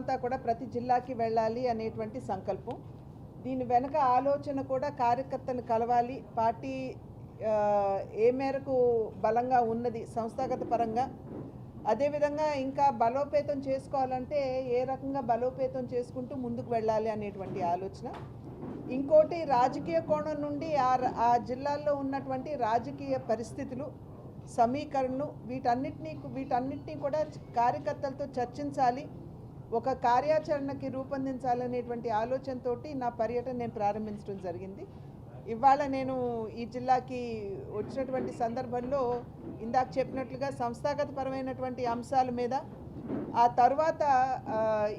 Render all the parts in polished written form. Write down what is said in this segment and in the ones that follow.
మేమంతా కూడా ప్రతి జిల్లాకి వెళ్ళాలి అనేటువంటి సంకల్పం. దీని వెనక ఆలోచన కూడా కార్యకర్తను కలవాలి, పార్టీ ఏ మేరకు బలంగా ఉన్నది సంస్థాగత పరంగా, అదేవిధంగా ఇంకా బలోపేతం చేసుకోవాలంటే ఏ రకంగా బలోపేతం చేసుకుంటూ ముందుకు వెళ్ళాలి అనేటువంటి ఆలోచన. ఇంకోటి రాజకీయ కోణం నుండి ఆ జిల్లాల్లో ఉన్నటువంటి రాజకీయ పరిస్థితులు, సమీకరణలు, వీటన్నిటినీ కూడా కార్యకర్తలతో చర్చించాలి, ఒక కార్యాచరణకి రూపొందించాలనేటువంటి ఆలోచనతో నా పర్యటన నేను ప్రారంభించడం జరిగింది. ఇవాళ నేను ఈ జిల్లాకి వచ్చినటువంటి సందర్భంలో ఇందాక చెప్పినట్లుగా సంస్థాగతపరమైనటువంటి అంశాల మీద, ఆ తర్వాత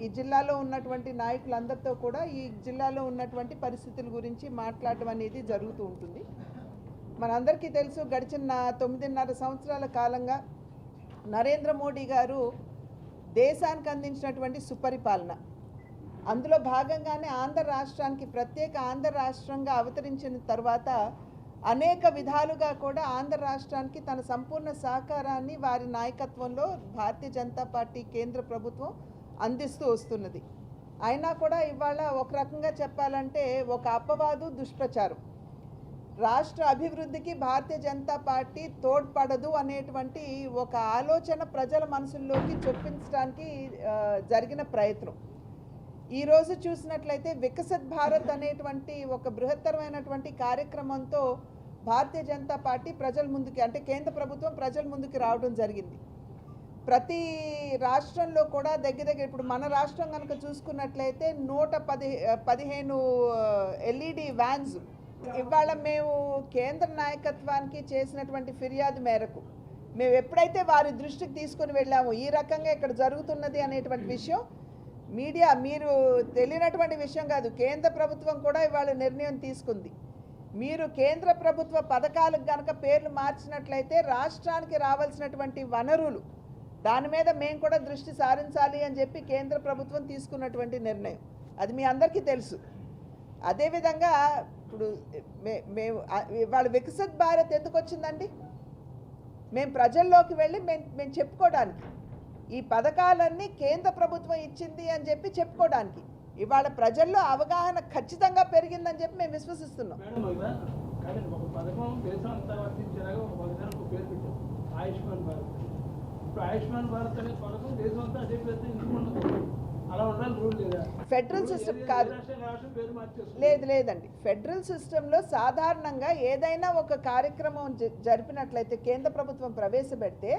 ఈ జిల్లాలో ఉన్నటువంటి నాయకులందరితో కూడా ఈ జిల్లాలో ఉన్నటువంటి పరిస్థితుల గురించి మాట్లాడటం అనేది జరుగుతూ ఉంటుంది. మనందరికీ తెలుసు, గడిచిన 9.5 సంవత్సరాల కాలంగా నరేంద్ర మోడీ గారు దేశానికి అందించినటువంటి సుపరిపాలన, అందులో భాగంగానే ఆంధ్ర రాష్ట్రానికి ప్రత్యేక ఆంధ్ర రాష్ట్రంగా అవతరించిన తర్వాత అనేక విధాలుగా కూడా ఆంధ్ర రాష్ట్రానికి తన సంపూర్ణ సహకారాన్ని వారి నాయకత్వంలో భారతీయ జనతా పార్టీ కేంద్ర ప్రభుత్వం అందిస్తూ వస్తున్నది. అయినా కూడా ఇవాళ ఒక రకంగా చెప్పాలంటే ఒక అపవాదు, దుష్ప్రచారం, రాష్ట్ర అభివృద్ధికి భారతీయ జనతా పార్టీ తోడ్పడదు అనేటువంటి ఒక ఆలోచన ప్రజల మనసుల్లోకి చొప్పించడానికి జరిగిన ప్రయత్నం. ఈరోజు చూసినట్లయితే వికసిత్ భారత్ అనేటువంటి ఒక బృహత్తరమైనటువంటి కార్యక్రమంతో భారతీయ జనతా పార్టీ ప్రజల ముందుకి, అంటే కేంద్ర ప్రభుత్వం ప్రజల ముందుకి రావడం జరిగింది. ప్రతి రాష్ట్రంలో కూడా దగ్గర ఇప్పుడు మన రాష్ట్రం కనుక చూసుకున్నట్లయితే 115 ఎల్ఈడి వ్యాన్స్ ఇవాళ మేము కేంద్ర నాయకత్వానికి చేసినటువంటి ఫిర్యాదు మేరకు మేము ఎప్పుడైతే వారి దృష్టికి తీసుకొని వెళ్ళామో ఈ రకంగా ఇక్కడ జరుగుతున్నది అనేటువంటి విషయం, మీడియా మీరు తెలియనటువంటి విషయం కాదు, కేంద్ర ప్రభుత్వం కూడా ఇవాళ నిర్ణయం తీసుకుంది. మీరు కేంద్ర ప్రభుత్వ పథకాలకు కనుక పేర్లు మార్చినట్లయితే రాష్ట్రానికి రావాల్సినటువంటి వనరులు దాని మీద మేము కూడా దృష్టి సారించాలి అని చెప్పి కేంద్ర ప్రభుత్వం తీసుకున్నటువంటి నిర్ణయం, అది మీ అందరికీ తెలుసు. అదేవిధంగా ఇప్పుడు మేము ఇవాళ వికసిత్ భారత్ ఎందుకు వచ్చిందండి? మేము ప్రజల్లోకి వెళ్ళి మేము చెప్పుకోవడానికి, ఈ పథకాలన్నీ కేంద్ర ప్రభుత్వం ఇచ్చింది అని చెప్పి చెప్పుకోవడానికి. ఇవాళ ప్రజల్లో అవగాహన ఖచ్చితంగా పెరిగిందని చెప్పి మేము విశ్వసిస్తున్నాం. ఫెడరల్ సిస్టమ్ కాదు, లేదండి. ఫెడరల్ సిస్టంలో సాధారణంగా ఏదైనా ఒక కార్యక్రమం జరిపినట్లయితే కేంద్ర ప్రభుత్వం ప్రవేశపెడితే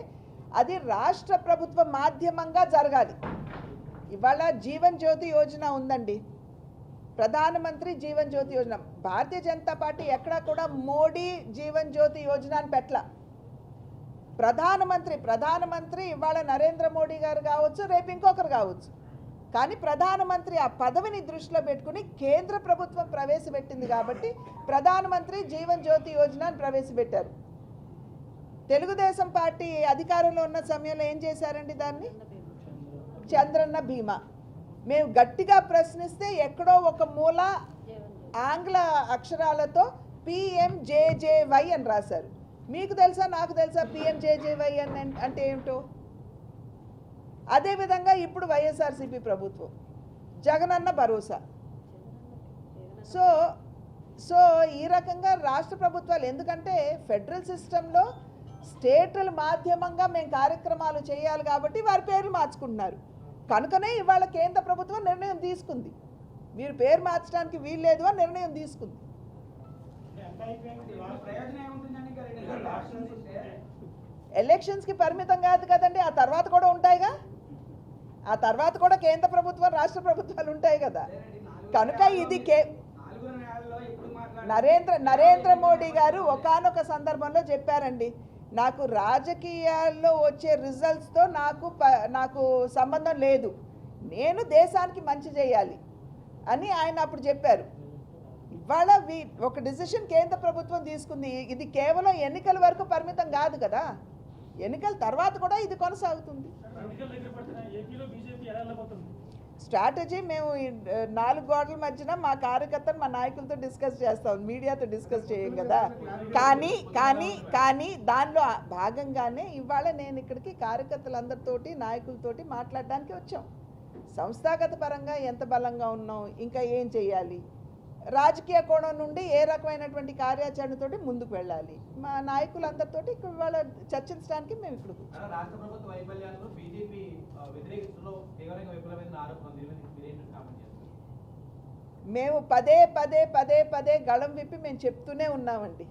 అది రాష్ట్ర ప్రభుత్వ మాధ్యమంగా జరగాలి. ఇవాళ జీవన్ జ్యోతి యోజన ఉందండి, ప్రధానమంత్రి జీవన్ జ్యోతి యోజన. భారతీయ జనతా పార్టీ ఎక్కడా కూడా మోడీ జీవన్ జ్యోతి యోజన అని పెట్టల. ప్రధానమంత్రి ఇవాళ నరేంద్ర మోడీ గారు కావచ్చు, రేపు ఇంకొకరు కావచ్చు, కానీ ప్రధానమంత్రి ఆ పదవిని దృష్టిలో పెట్టుకుని కేంద్ర ప్రభుత్వం ప్రవేశపెట్టింది కాబట్టి ప్రధానమంత్రి జీవన్ జ్యోతి యోజన అని ప్రవేశపెట్టారు. తెలుగుదేశం పార్టీ అధికారంలో ఉన్న సమయంలో ఏం చేశారండి? దాన్ని చంద్రన్న బీమా. మేము గట్టిగా ప్రశ్నిస్తే ఎక్కడో ఒక మూల ఆంగ్ల అక్షరాలతో PMJJY అని రాశారు. మీకు తెలుసా, నాకు తెలుసా PMJJY అంటే ఏమిటో? అదేవిధంగా ఇప్పుడు వైఎస్ఆర్సీపీ ప్రభుత్వం జగనన్న భరోసా. సో ఈ రకంగా రాష్ట్ర ప్రభుత్వాలు, ఎందుకంటే ఫెడరల్ సిస్టంలో స్టేట్ల మాధ్యమంగా మేము కార్యక్రమాలు చేయాలి కాబట్టి వారి పేర్లు మార్చుకుంటున్నారు. కనుకనే ఇవాళ కేంద్ర ప్రభుత్వం నిర్ణయం తీసుకుంది, మీరు పేరు మార్చడానికి వీల్లేదు అని నిర్ణయం తీసుకుంది. ఎలక్షన్స్కి పరిమితం కాదు కదండి, ఆ తర్వాత కూడా ఉంటాయిగా, ఆ తర్వాత కూడా కేంద్ర ప్రభుత్వం రాష్ట్ర ప్రభుత్వాలు ఉంటాయి కదా. కనుక ఇది నరేంద్ర మోడీ గారు ఒకానొక సందర్భంలో చెప్పారండి, నాకు రాజకీయాల్లో వచ్చే రిజల్ట్స్తో నాకు సంబంధం లేదు, నేను దేశానికి మంచి చేయాలి అని ఆయన అప్పుడు చెప్పారు. ఇవాళ ఒక డిసిషన్ కేంద్ర ప్రభుత్వం తీసుకుంది. ఇది కేవలం ఎన్నికల వరకు పరిమితం కాదు కదా, ఎన్నికల తర్వాత కూడా ఇది కొనసాగుతుంది. స్ట్రాటజీ మేము 4 గోడల మధ్యన మా కార్యకర్తలు మా నాయకులతో డిస్కస్ చేస్తాం, మీడియాతో డిస్కస్ చేయం కదా. కానీ దానిలో భాగంగానే ఇవాళ నేను ఇక్కడికి కార్యకర్తలందరితోటి నాయకులతోటి మాట్లాడడానికి వచ్చాం. సంస్థాగత పరంగా ఎంత బలంగా ఉన్నాం, ఇంకా ఏం చేయాలి, రాజకీయ కోణం నుండి ఏ రకమైనటువంటి కార్యాచరణతోటి ముందుకు వెళ్ళాలి, మా నాయకులందరితోటి ఇవాళ చర్చించడానికి మేము ఇక్కడ కూర్చున్నాం. రాష్ట్ర ప్రభుత్వ వైఫల్యాలను బీజేపీ వ్యతిరేకించడంలో తీవ్రంగా విఫలమైన ఆరోపణలు మీరేంటి కామెంట్ చేస్తారు? మేము పదే గళం విప్పి మేము చెప్తూనే ఉన్నామండి.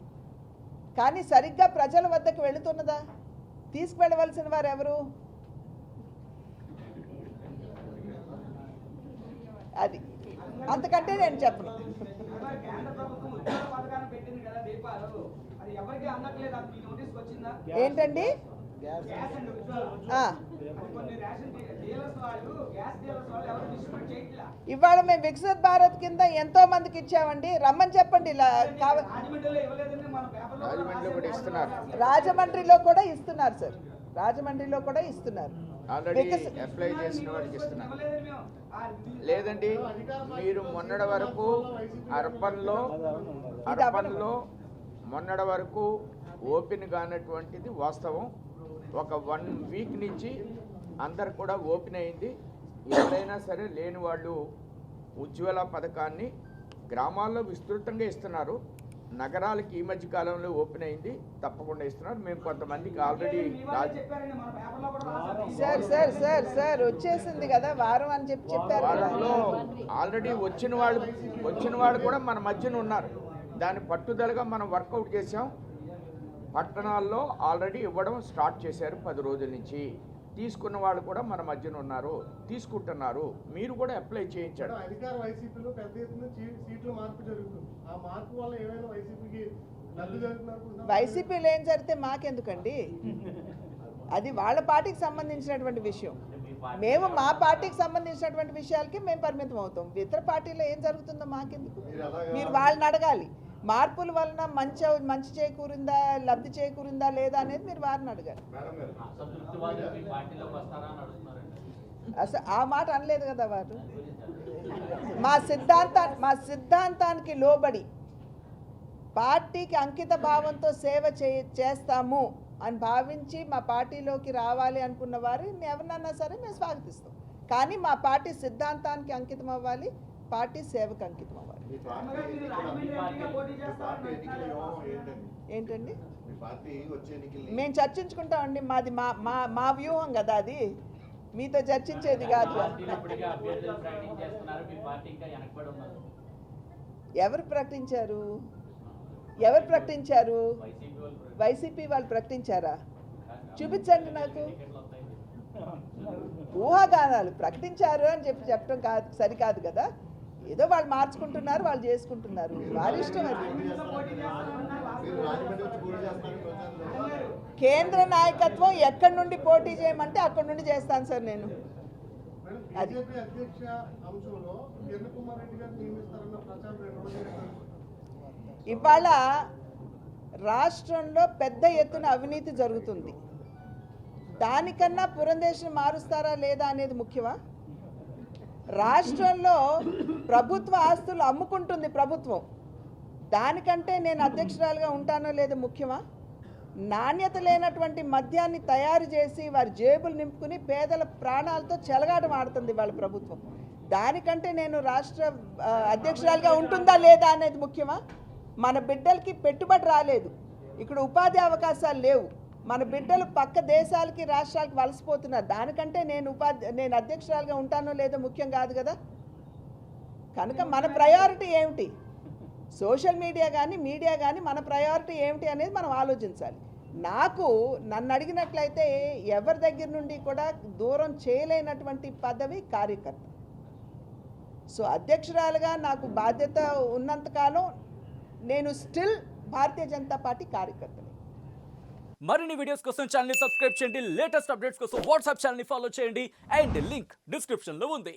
కానీ సరిగ్గా ప్రజల వద్దకు వెళుతున్నదా? తీసుకువెళ్ళవలసిన వారు ఎవరు? అది అంతకంటే నేను చెప్పను. ఏంటండి? ఇవాళ మేము వికసిత్ భారత్ కింద ఎంతో మందికి ఇచ్చామండి. రమ్మని చెప్పండి. రాజమండ్రిలో కూడా ఇస్తున్నారు సార్, రాజమండ్రిలో కూడా ఇస్తున్నారు. లేదండి, మీరు మొన్నటి వరకు అర్బన్లో మొన్నటి వరకు ఓపెన్ కానటువంటిది వాస్తవం. ఒక 1 వీక్ నుంచి అందరు కూడా ఓపెన్ అయింది. ఎవరైనా సరే లేని వాళ్ళు ఉజ్వల పథకాన్ని గ్రామాల్లో విస్తృతంగా ఇస్తున్నారు. నగరాలకి ఈ మధ్య కాలంలో ఓపెన్ అయింది, తప్పకుండా ఇస్తున్నారు. మేము కొంతమందికి ఆల్రెడీ సార్ వచ్చేసింది కదా వారం అని చెప్పారు. వారంలో ఆల్రెడీ వచ్చిన వాళ్ళు కూడా మన మధ్యన ఉన్నారు. దాని పట్టుదలగా మనం వర్కౌట్ చేసాం. పట్టణాల్లో ఆల్రెడీ ఇవ్వడం స్టార్ట్ చేశారు 10 రోజుల నుంచి. తీసుకున్న వాళ్ళు కూడా మన మధ్యన ఉన్నారు, తీసుకుంటున్నారు. మీరు కూడా అప్లై చేయించారు. అధికార వైసీపీలో పెద్ద ఎత్తున సీట్ల మార్పు జరుగుతుంది. ఆ మార్పు వల్ల ఏమైనా వైసీపీకి లబ్ధి జరుగుతున్నారు? వైసీపీలో ఏం జరిగితే మాకెందుకండి? అది వాళ్ళ పార్టీకి సంబంధించినటువంటి విషయం. మేము మా పార్టీకి సంబంధించినటువంటి విషయాలకి మేము పరిమితం అవుతాం. ఇతర పార్టీలో ఏం జరుగుతుందో మాకెందుకు? మీరు వాళ్ళని అడగాలి. మార్పుల వలన మంచి చేకూరిందా, లబ్ధి చేకూరిందా లేదా అనేది మీరు వారిని అడగాలి. అసలు ఆ మాట అనలేదు కదా వారు. మా సిద్ధాంతానికి లోబడి పార్టీకి అంకిత భావంతో సేవ చేస్తాము అని భావించి మా పార్టీలోకి రావాలి అనుకున్న వారిని ఎవరినన్నా సరే మేము స్వాగతిస్తాం. కానీ మా పార్టీ సిద్ధాంతానికి అంకితం అవ్వాలి, పార్టీ సేవకు అంకితం అవ్వాలి. ఏంటండి? మేము చర్చించుకుంటామండి. మాది మా వ్యూహం కదా, అది మీతో చర్చించేది కాదు. ఎవరు ప్రకటించారు? వైసీపీ వాళ్ళు ప్రకటించారా? చూపించండి నాకు. ఊహాగానాలు ప్రకటించారు అని చెప్పడం కాదు, సరికాదు కదా. ఏదో వాళ్ళు మార్చుకుంటున్నారు, వాళ్ళు చేసుకుంటున్నారు, వారి ఇష్టం. అది కేంద్ర నాయకత్వం ఎక్కడి నుండి పోటీ చేయమంటే అక్కడి నుండి చేస్తాను సార్ నేను. అది ఇవాళ రాష్ట్రంలో పెద్ద ఎత్తున అవినీతి జరుగుతుంది. దానికన్నా పురంధేశ్వరిని మారుస్తారా లేదా అనేది ముఖ్యమా? రాష్ట్రంలో ప్రభుత్వ ఆస్తులు అమ్ముకుంటుంది ప్రభుత్వం, దానికంటే నేను అధ్యక్షురాలుగా ఉంటానో లేదో ముఖ్యమా? నాణ్యత లేనటువంటి మద్యాన్ని తయారు చేసి వారి జేబులు నింపుకుని పేదల ప్రాణాలతో చెలగాటం ఆడుతుంది వాళ్ళ ప్రభుత్వం, దానికంటే నేను రాష్ట్ర అధ్యక్షురాలుగా ఉంటుందా లేదా అనేది ముఖ్యమా? మన బిడ్డలకి పెట్టుబడి రాలేదు, ఇక్కడ ఉపాధి అవకాశాలు లేవు, మన బిడ్డలు పక్క దేశాలకి రాష్ట్రాలకి వలసపోతున్నారు, దానికంటే నేను అధ్యక్షురాలుగా ఉంటానో లేదో ముఖ్యం కాదు కదా. కనుక మన ప్రయారిటీ ఏమిటి? సోషల్ మీడియా కానీ మన ప్రయారిటీ ఏమిటి అనేది మనం ఆలోచించాలి. నన్ను అడిగినట్లయితే ఎవరి దగ్గర నుండి కూడా దూరం చేయలేనటువంటి పదవి కార్యకర్త. సో అధ్యక్షురాలుగా నాకు బాధ్యత ఉన్నంతకాలం నేను స్టిల్ భారతీయ జనతా పార్టీ కార్యకర్తని. మరిన్ని వీడియోస్ కోసం ఛానల్ ని సబ్స్క్రైబ్ చేయండి, లేటెస్ట్ అప్డేట్స్ కోసం వాట్సాప్ ఛానల్ ని ఫాలో చేయండి, అండ్ లింక్ డిస్క్రిప్షన్ లో ఉంది.